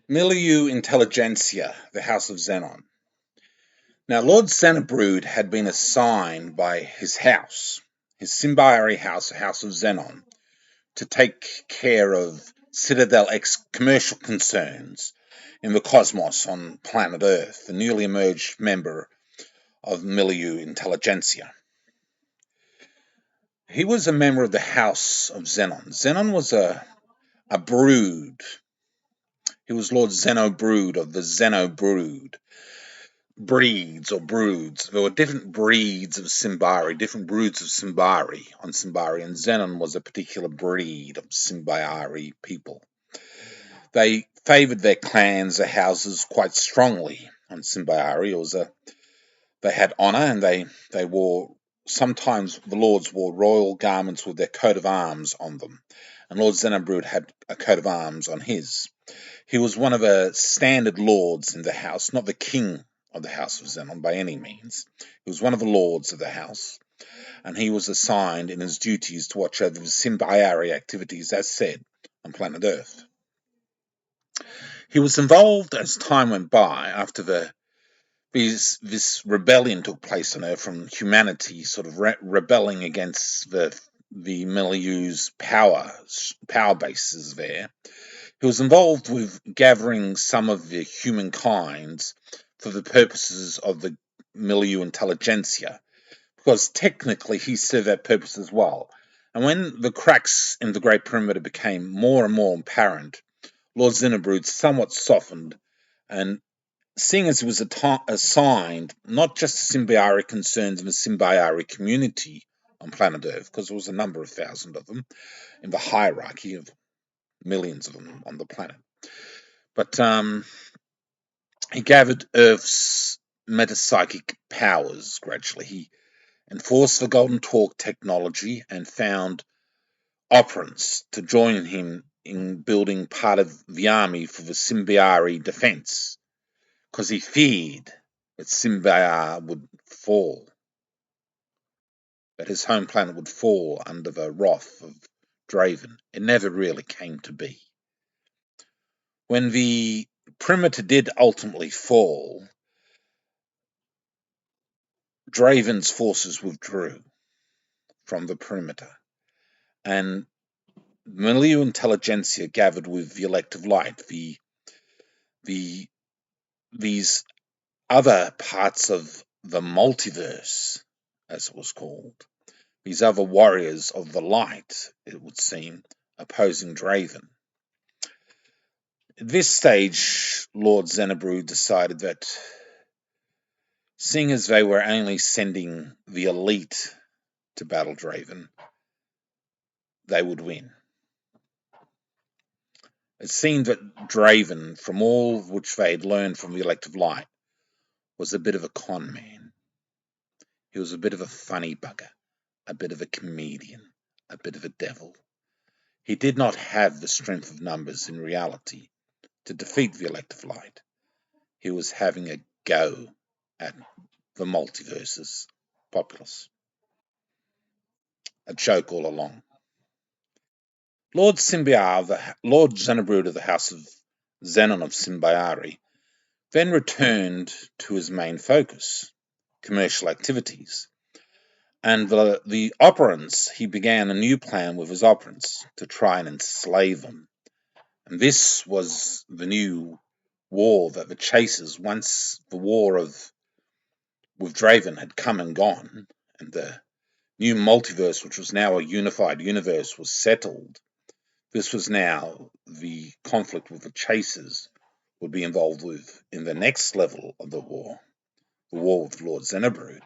Milieu Intelligentsia, the House of Xenon. Now, Lord Xenobrood had been assigned by his house, his symbiotic house, the House of Xenon, to take care of Citadel X commercial concerns in the cosmos on planet Earth, the newly emerged member of Milieu Intelligentsia. He was a member of the House of Xenon. Xenon was a brood. He was Lord Xenobrood of the Xenobrood. Breeds or broods. There were different breeds of Simbari, different broods of Simbari on Simbari, and Xenon was a particular breed of Simbari people. They favoured their clans, their houses quite strongly on Simbari. They had honour, and they wore, sometimes the lords wore royal garments with their coat of arms on them, and Lord Xenobrood had a coat of arms on his. He was one of the standard lords in the house, not the king of the House of Xenon by any means. He was one of the lords of the house, and he was assigned in his duties to watch over the Symbiari activities, as said, on planet Earth. He was involved as time went by after this rebellion took place on Earth from humanity, sort of rebelling against the Milieu's power bases there. He was involved with gathering some of the humankind for the purposes of the Milieu Intelligentsia, because technically he served that purpose as well. And when the cracks in the Great Perimeter became more and more apparent, Lord Xenobrood somewhat softened, and seeing as he was assigned not just to Symbiari concerns in the Symbiari community on planet Earth, because there was a number of thousand of them in the hierarchy of millions of them on the planet, but he gathered Earth's metapsychic powers gradually. He enforced the Golden Talk technology and found operants to join him in building part of the army for the Symbiari defense, because he feared that Symbiar would fall, that his home planet would fall under the wrath of Draven. It never really came to be. When the perimeter did ultimately fall, Draven's forces withdrew from the perimeter, and Milieu Intelligentsia gathered with the Elective Light, these other parts of the multiverse, as it was called, these other warriors of the light, it would seem, opposing Draven. At this stage, Lord Xenobrood decided that, seeing as they were only sending the elite to battle Draven, they would win. It seemed that Draven, from all which they had learned from the Elective Light, was a bit of a con man. He was a bit of a funny bugger, a bit of a comedian, a bit of a devil. He did not have the strength of numbers in reality to defeat the Elective Light. He was having a go at the multiverse's populace. A joke all along. Lord Xenobrood of the House of Xenon of Symbiari, then returned to his main focus, commercial activities. And the operants, he began a new plan with his operants to try and enslave them. And this was the new war that the Chasers, once the war with Draven had come and gone, and the new multiverse, which was now a unified universe, was settled. This was now the conflict with the Chasers would be involved with in the next level of the war with Lord Xenobrood.